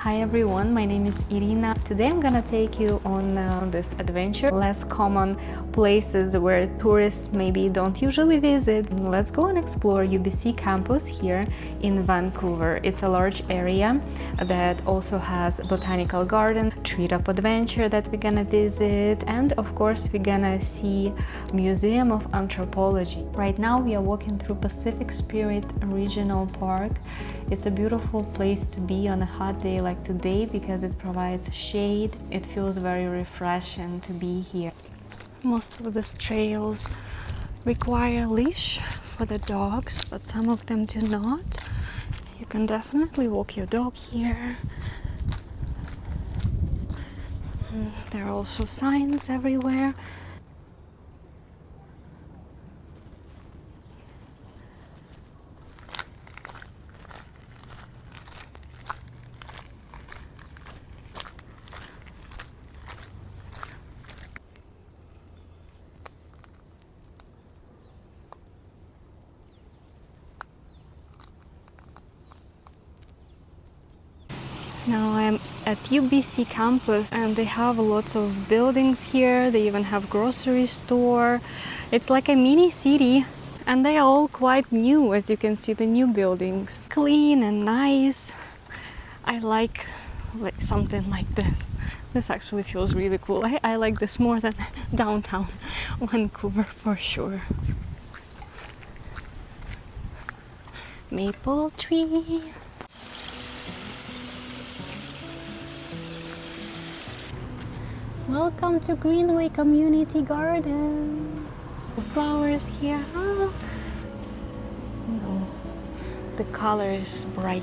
Hi everyone, my name is Irina. Today I'm gonna take you on this adventure. Less common places where tourists maybe don't usually visit. Let's go and explore UBC Campus here in Vancouver. It's a large area that also has Botanical Garden, Treetop adventure that we're gonna visit, and of course we're gonna see Museum of Anthropology. Right now we are walking through Pacific Spirit Regional Park. It's a beautiful place to be on a hot day like today because it provides shade. It feels very refreshing to be here. Most of these trails require a leash for the dogs, but some of them do not. You can definitely walk your dog here. There are also signs everywhere. Now I'm at UBC Campus and they have lots of buildings here. They even have grocery store. It's like a mini city and they are all quite new, as you can see, the new buildings. Clean and nice. I like something like this. This actually feels really cool. I like this more than downtown Vancouver for sure. Maple tree. Welcome to Greenway Community Garden. Flowers here. Oh. No, the color is bright.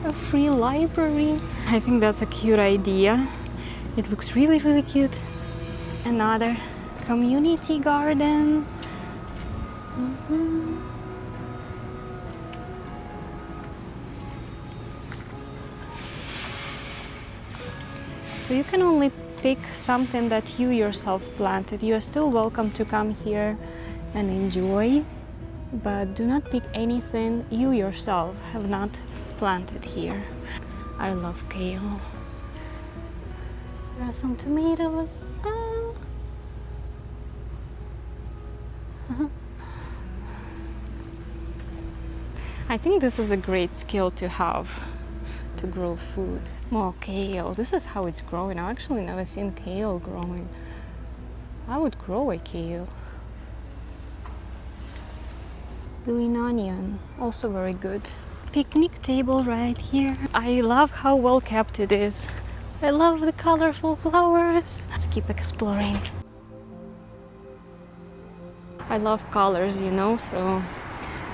A free library. I think that's a cute idea. It looks really, really cute. Another community garden. So you can only pick something that you yourself planted. You are still welcome to come here and enjoy, but do not pick anything you yourself have not planted here. I love kale. There are some tomatoes. Oh. I think this is a great skill to have, to grow food. More kale. This is how it's growing. I've actually never seen kale growing. I would grow a kale. Green onion, also very good. Picnic table right here. I love how well kept it is. I love the colorful flowers. Let's keep exploring. I love colors, you know, so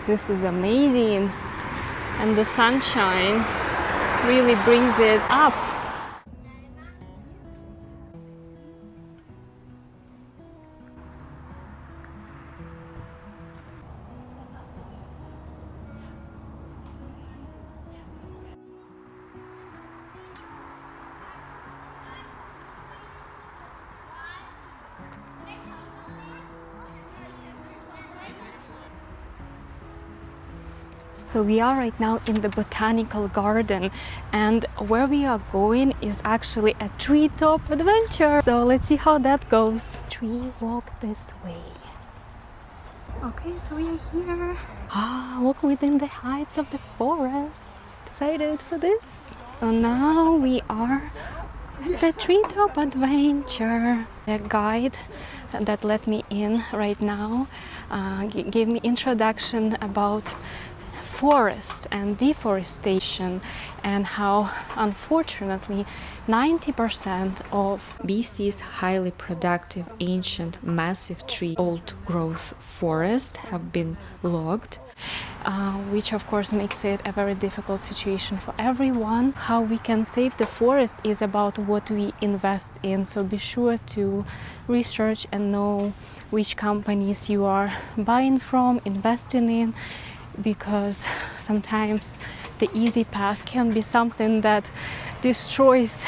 this is amazing, and the sunshine really brings it up. So we are right now in the Botanical Garden, and where we are going is actually a treetop adventure. So let's see how that goes. Tree walk this way. Okay, so we are here. Walk within the heights of the forest. Excited for this? So now we are at the treetop adventure. The guide that let me in right now gave me introduction about forest and deforestation and how unfortunately 90% of BC's highly productive ancient massive tree old growth forests have been logged, which of course makes it a very difficult situation for everyone. How we can save the forest is about what we invest in, so be sure to research and know which companies you are buying from, investing in, because sometimes the easy path can be something that destroys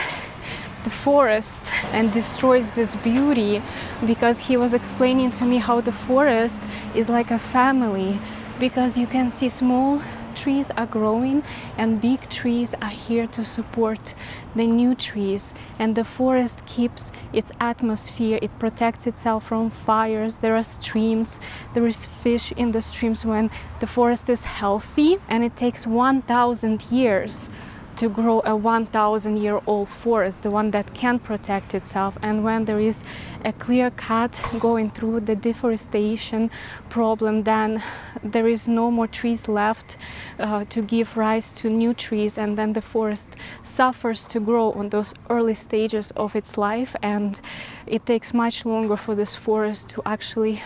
the forest and destroys this beauty, because he was explaining to me how the forest is like a family, because you can see small trees are growing and big trees are here to support the new trees, and the forest keeps its atmosphere, it protects itself from fires. There are streams, there is fish in the streams when the forest is healthy, and it takes 1,000 years to grow a 1,000-year-old forest, the one that can protect itself. And when there is a clear cut going through the deforestation problem, then there is no more trees left to give rise to new trees, and then the forest suffers to grow on those early stages of its life, and it takes much longer for this forest to actually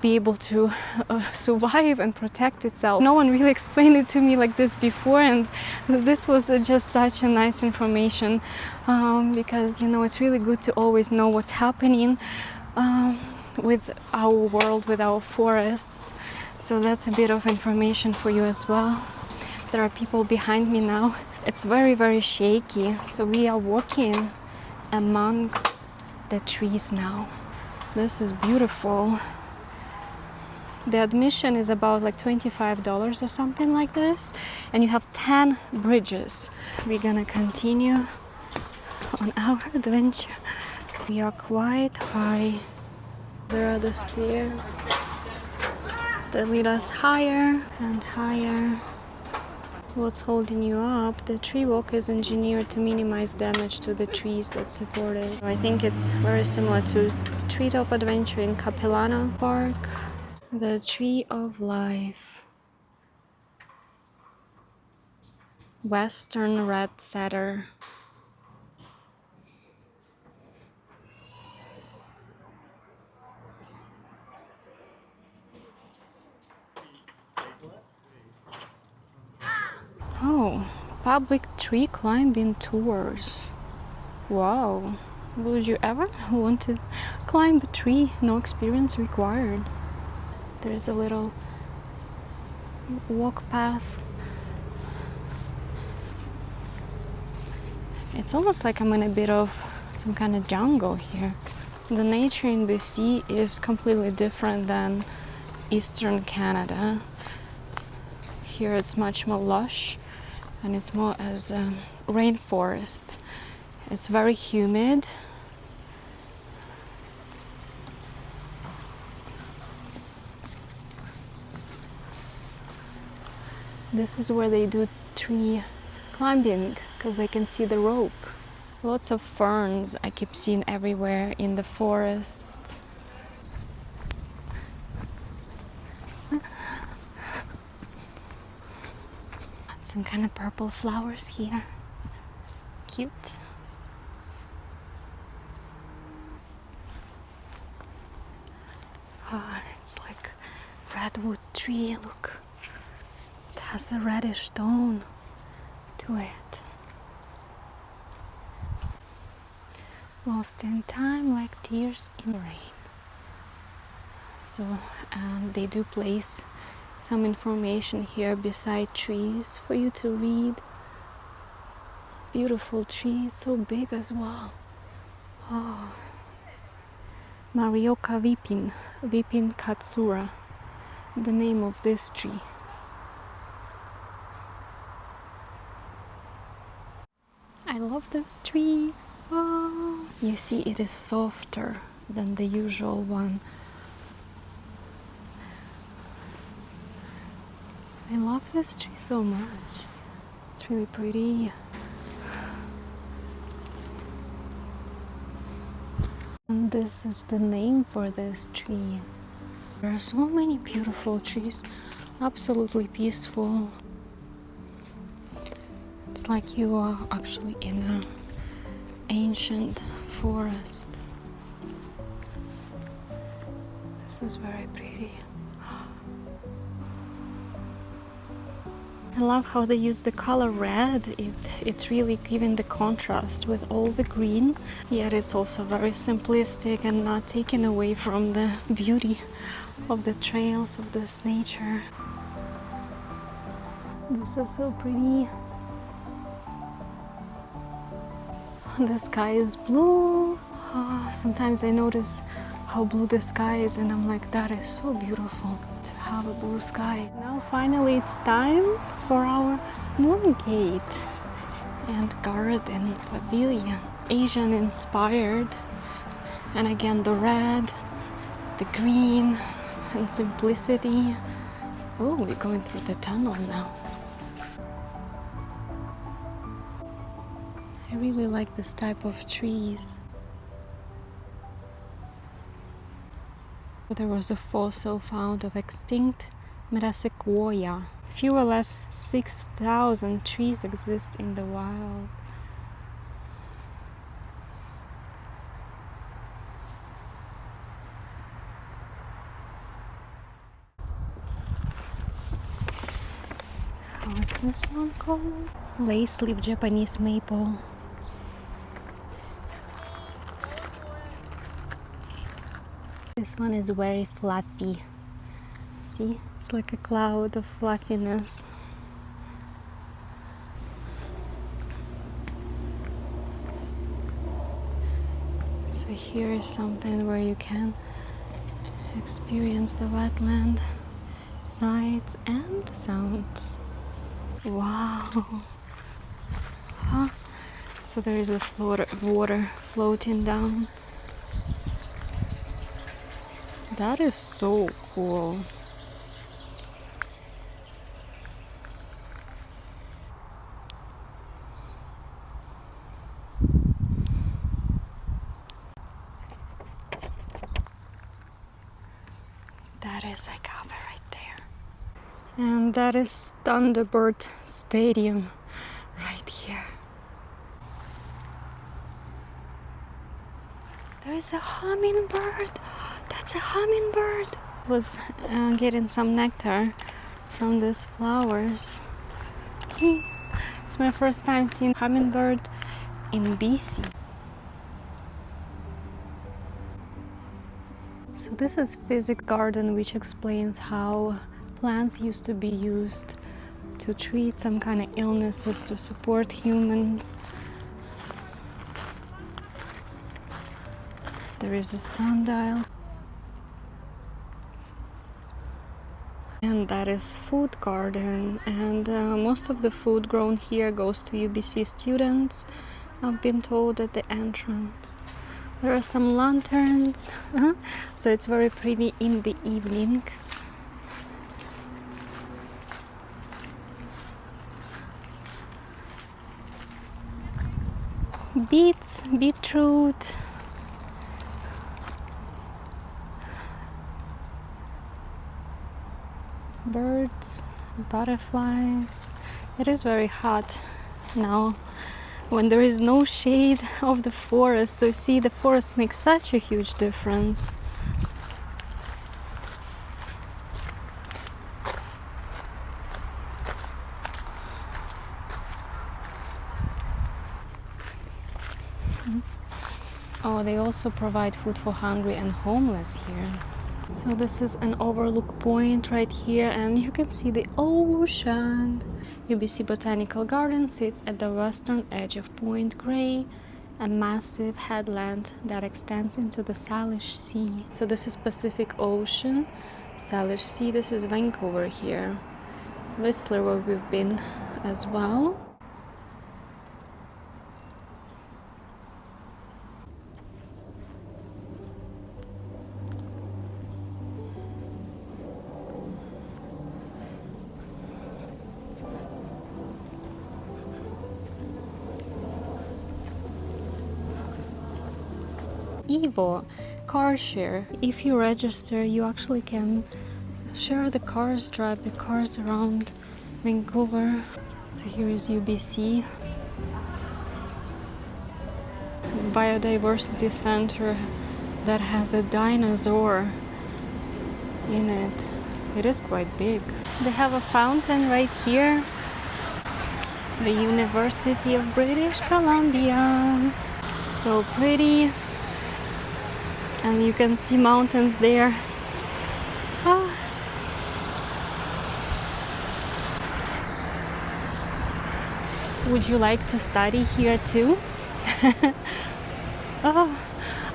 be able to survive and protect itself. No one really explained it to me like this before, and this was just such a nice information, because, you know, it's really good to always know what's happening with our world, with our forests. So that's a bit of information for you as well. There are people behind me now. It's very, very shaky, so we are walking amongst the trees now. This is beautiful. The admission is about like $25 or something like this, and you have 10 bridges. We're gonna continue on our adventure. We are quite high. There are the stairs that lead us higher and higher. What's holding you up? The tree walk is engineered to minimize damage to the trees that support it. I think it's very similar to Treetop Adventure in Capilano Park. The Tree of Life. Western red cedar. Oh, public tree climbing tours. Wow. Would you ever want to climb a tree? No experience required. There's a little walk path. It's almost like I'm in a bit of some kind of jungle here. The nature in BC is completely different than Eastern Canada. Here it's much more lush, and it's more as a rainforest. It's very humid. This is where they do tree climbing, because I can see the rope. Lots of ferns I keep seeing everywhere in the forest. Some kind of purple flowers here. Cute. Ah, it's like redwood tree, look. It has a reddish tone to it. Lost in time like tears in rain. So they do place some information here beside trees for you to read. Beautiful tree, it's so big as well. Oh. Marioka Vipin, Vipin Katsura, the name of this tree. I love this tree. Oh. You see, it is softer than the usual one. I love this tree so much. It's really pretty. And this is the name for this tree. There are so many beautiful trees, absolutely peaceful. It's like you are actually in an ancient forest. This is very pretty. I love how they use the color red. It's really giving the contrast with all the green, yet it's also very simplistic and not taken away from the beauty of the trails of this nature. This is so pretty. the sky is blue. Sometimes I notice how blue the sky is and I'm like, that is so beautiful to have a blue sky. Now finally it's time for our Moongate and garden pavilion. Asian inspired, and again the red, the green and simplicity. Oh, we're going through the tunnel now. I really like this type of trees. There was a fossil found of extinct metasequoia. Fewer or less 6,000 trees exist in the wild. How is this one called? Lace leaf Japanese maple. This one is very fluffy. See? It's like a cloud of fluffiness. So here is something where you can experience the wetland sights and sounds. Wow! Huh? So there is a water floating down. That is so cool. That is agave right there. And that is Thunderbird Stadium right here. There is a hummingbird. That's a hummingbird. I was getting some nectar from these flowers. It's my first time seeing hummingbird in BC. So this is Physic Garden, which explains how plants used to be used to treat some kind of illnesses, to support humans. There is a sundial. And that is Food Garden, and most of the food grown here goes to UBC students, I've been told, at the entrance. There are some lanterns, so it's very pretty in the evening. Beets, beetroot. Birds, butterflies. It is very hot now when there is no shade of the forest. So see, the forest makes such a huge difference. Oh, they also provide food for hungry and homeless here. So this is an overlook point right here, and you can see the ocean. UBC Botanical Garden sits at the western edge of Point Grey, a massive headland that extends into the Salish Sea. So this is Pacific Ocean, Salish Sea. This is Vancouver here. Whistler, where we've been as well. Evo car share. If you register, you actually can share the cars, drive the cars around Vancouver. So here is UBC Biodiversity Center that has a dinosaur in it. It is quite big. They have a fountain right here. The University of British Columbia. So pretty. And you can see mountains there. Ah. Would you like to study here too? Oh,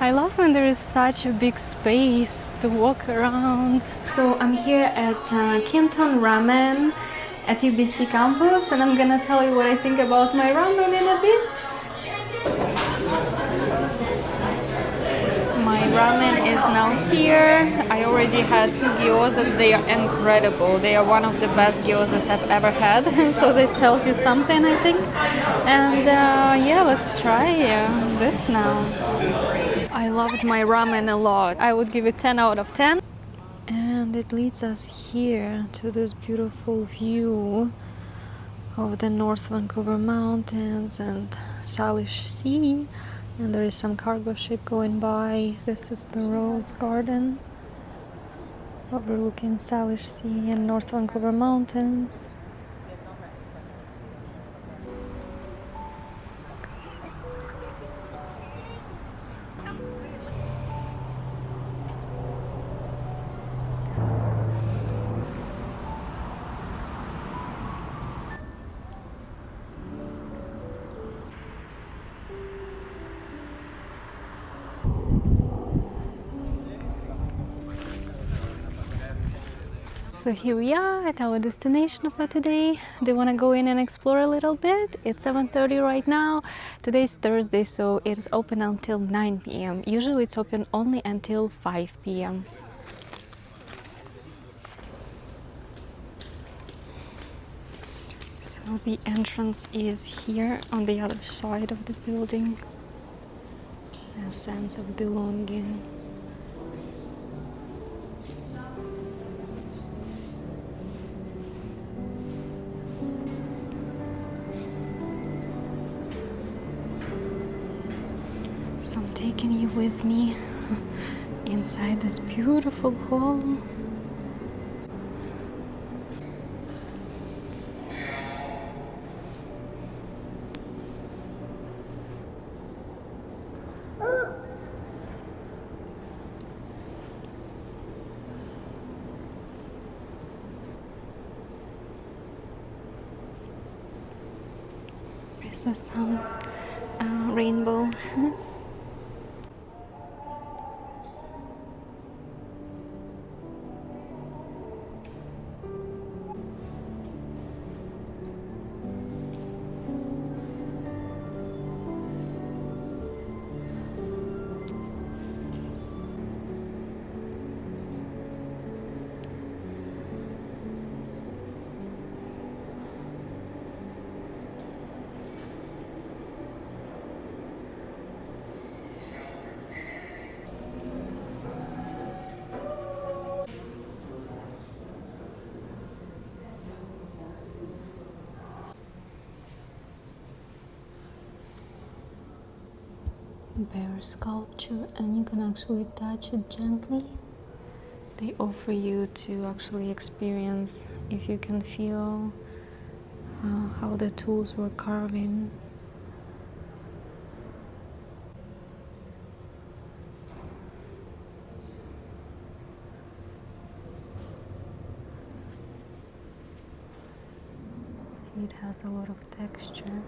I love when there is such a big space to walk around. So I'm here at Canton Ramen at UBC Campus, and I'm gonna tell you what I think about my ramen in a bit. My ramen is now here. I already had 2 gyozas. They are incredible. They are one of the best gyozas I've ever had. So that tells you something, I think. And yeah, let's try this now. I loved my ramen a lot. I would give it 10 out of 10. And it leads us here to this beautiful view of the North Vancouver Mountains and Salish Sea. And there is some cargo ship going by. This is the Rose Garden, overlooking Salish Sea and North Vancouver Mountains. So here we are at our destination for today. Do you want to go in and explore a little bit? It's 7:30 right now. Today's Thursday, so it is open until 9 p.m. Usually it's open only until 5 p.m. So the entrance is here on the other side of the building. A sense of belonging. So I'm taking you with me inside this beautiful hall. This is some rainbow. Bear sculpture, and you can actually touch it gently. They offer you to actually experience if you can feel how the tools were carving. See, it has a lot of texture.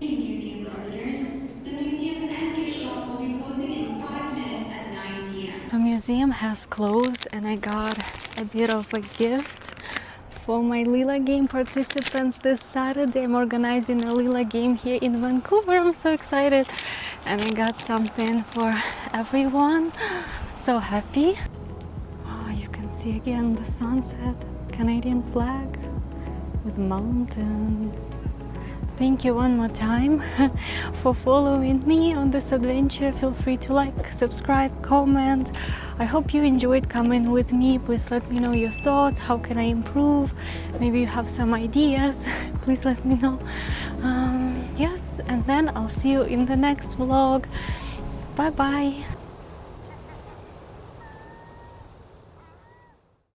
Museum visitors, the museum and gift shop will be closing in 5 minutes at 9 p.m. The museum has closed, and I got a bit of a gift for my Lila game participants this Saturday. I'm organizing a Lila game here in Vancouver. I'm so excited. and I got something for everyone. So happy. Oh, you can see again the sunset, Canadian flag with mountains. Thank you one more time for following me on this adventure. Feel free to like, subscribe, comment. I hope you enjoyed coming with me. Please let me know your thoughts. How can I improve? Maybe you have some ideas. Please let me know. Yes, and then I'll see you in the next vlog. Bye bye.